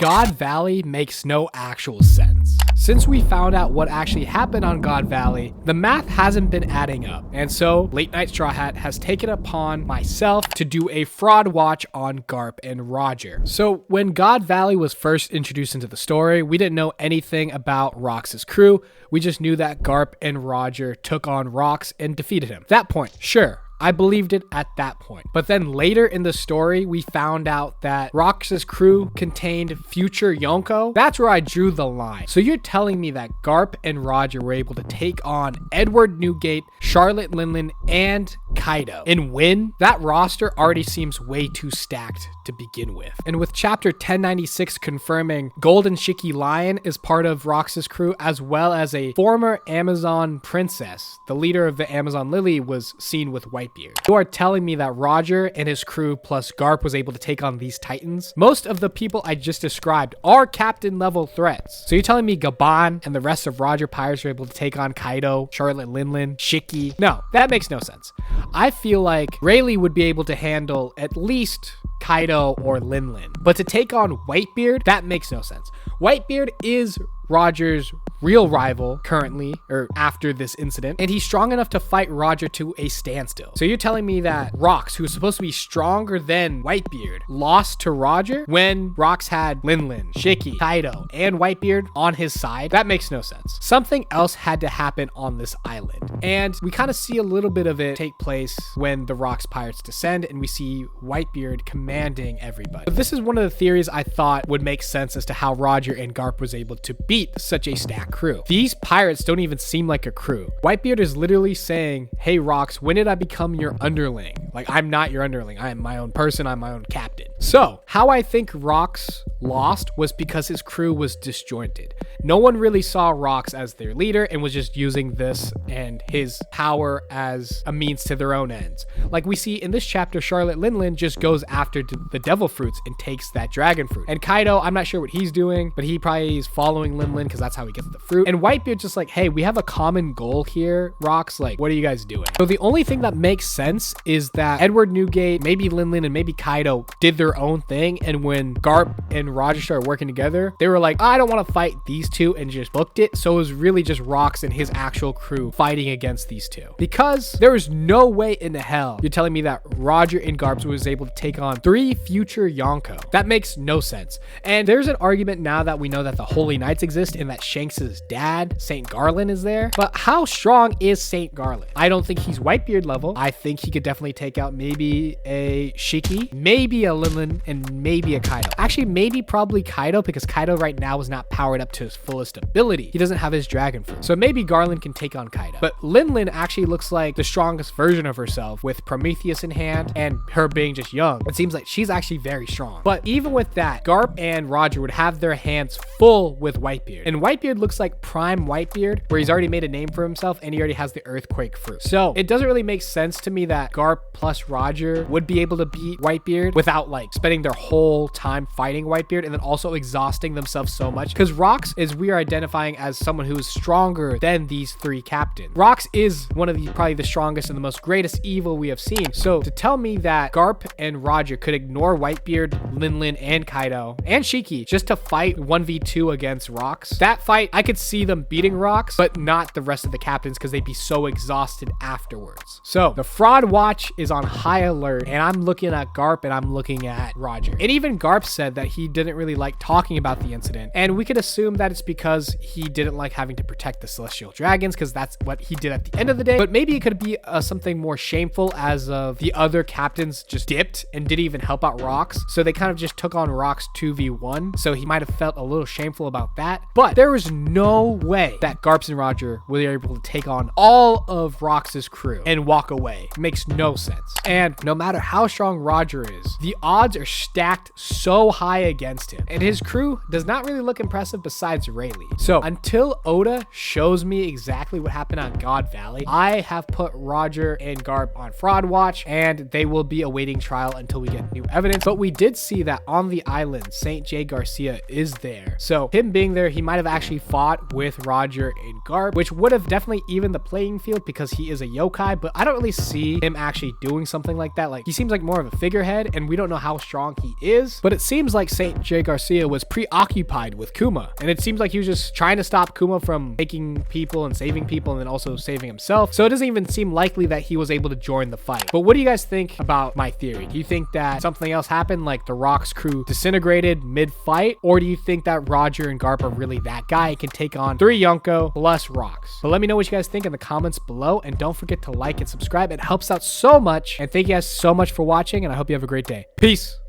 God Valley makes no actual sense. Since we found out what actually happened on God Valley, the math hasn't been adding up. And so Late Night Straw Hat has taken upon myself to do a fraud watch on Garp and Roger. So when God Valley was first introduced into the story, we didn't know anything about Rox's crew. We just knew that Garp and Roger took on Rox and defeated him. At that point, sure, I believed it at that point. But then later in the story, we found out that Rox's crew contained future Yonko. That's where I drew the line. So you're telling me that Garp and Roger were able to take on Edward Newgate, Charlotte Linlin, and Kaido and win? That roster already seems way too stacked to begin with. And with chapter 1096 confirming Golden Shiki Lion is part of Rox's crew, as well as a former Amazon princess, the leader of the Amazon Lily, was seen with Whitebeard. You are telling me that Roger and his crew plus Garp was able to take on these titans? Most of the people I just described are captain level threats. So you're telling me Gabon and the rest of Roger Pirates are able to take on Kaido, Charlotte Linlin, Shiki? No, that makes no sense. I feel like Rayleigh would be able to handle at least Kaido or Linlin. But to take on Whitebeard, that makes no sense. Whitebeard is Roger's real rival currently, or after this incident, and he's strong enough to fight Roger to a standstill. So you're telling me that Rox, who is supposed to be stronger than Whitebeard, lost to Roger when Rox had Linlin, Shiki, Kaido, and Whitebeard on his side? That makes no sense. Something else had to happen on this island, and we kind of see a little bit of it take place when the Rox pirates descend and we see Whitebeard commanding everybody. But this is one of the theories I thought would make sense as to how Roger and Garp was able to beat such a stacked crew. These pirates don't even seem like a crew. Whitebeard is literally saying, hey Rox, when did I become your underling? Like, I'm not your underling. I am my own person. I'm my own captain. So how I think Rox lost was because his crew was disjointed. No one really saw Rox as their leader and was just using this and his power as a means to their own ends. Like we see in this chapter, Charlotte Linlin just goes after the devil fruits and takes that dragon fruit. And Kaido, I'm not sure what he's doing, but he probably is following Linlin because that's how he gets the fruit. And Whitebeard's just like, hey, we have a common goal here, Rox. Like, what are you guys doing? So the only thing that makes sense is that Edward Newgate, maybe Linlin, and maybe Kaido did their own thing. And when Garp and Roger started working together, they were like, I don't want to fight these two, and just booked it. So it was really just Rox and his actual crew fighting against these two. Because there is no way in hell you're telling me that Roger and Garp was able to take on 3 future Yonko. That makes no sense. And there's an argument now that we know that the Holy Knights exist and that Shanks's dad, St. Garland, is there. But how strong is St. Garland? I don't think he's Whitebeard level. I think he could definitely take out maybe a Shiki, maybe a Linlin, and maybe a Kaido. Actually, maybe probably Kaido, because Kaido right now is not powered up to his fullest ability. He doesn't have his dragon fruit. So maybe Garland can take on Kaido. But Linlin actually looks like the strongest version of herself with Prometheus in hand and her being just young. It seems like she's actually very strong. But even with that, Garp and Roger would have their hands full with Whitebeard. And Whitebeard looks like prime Whitebeard, where he's already made a name for himself and he already has the earthquake fruit. So it doesn't really make sense to me that Garp plus Roger would be able to beat Whitebeard without like spending their whole time fighting Whitebeard and then also exhausting themselves so much. Because Rox is, we are identifying as someone who is stronger than these 3 captains. Rox is one of the probably the strongest and the most greatest evil we have seen. So to tell me that Garp and Roger could ignore Whitebeard, Linlin, and Kaido, and Shiki just to fight 1v2 against Rox, that fight, I could see them beating Rox, but not the rest of the captains because they'd be so exhausted afterwards. So the fraud watch is on high alert, and I'm looking at Garp and I'm looking at Roger. And even Garp said that he didn't really like talking about the incident, and we could assume that it's because he didn't like having to protect the celestial dragons, because that's what he did at the end of the day. But maybe it could be something more shameful, as of the other captains just dipped and didn't even help out Rox, so they kind of just took on Rox 2v1, so he might have felt a little shameful about that. But there is no way that Garps and Roger were able to take on all of Rox's crew and walk away. It makes no sense. And no matter how strong Roger is, the odds are stacked so high against him, and his crew does not really look impressive besides Rayleigh. So until Oda shows me exactly what happened on God Valley, I have put Roger and Garp on fraud watch, and they will be awaiting trial until we get new evidence. But we did see that on the island, St. J. Garcia is there. So him being there, he might have actually fought fought with Roger and Garp, which would have definitely evened the playing field because he is a yokai, but I don't really see him actually doing something like that. Like, he seems like more of a figurehead, and we don't know how strong he is, but it seems like Saint J. Garcia was preoccupied with Kuma, and it seems like he was just trying to stop Kuma from taking people and saving people and then also saving himself. So it doesn't even seem likely that he was able to join the fight. But what do you guys think about my theory? Do you think that something else happened, like the Rock's crew disintegrated mid-fight, or do you think that Roger and Garp are really that guy and can take on 3 Yonko plus Rocks? But let me know what you guys think in the comments below, and don't forget to like and subscribe. It helps out so much, and thank you guys so much for watching, and I hope you have a great day. Peace.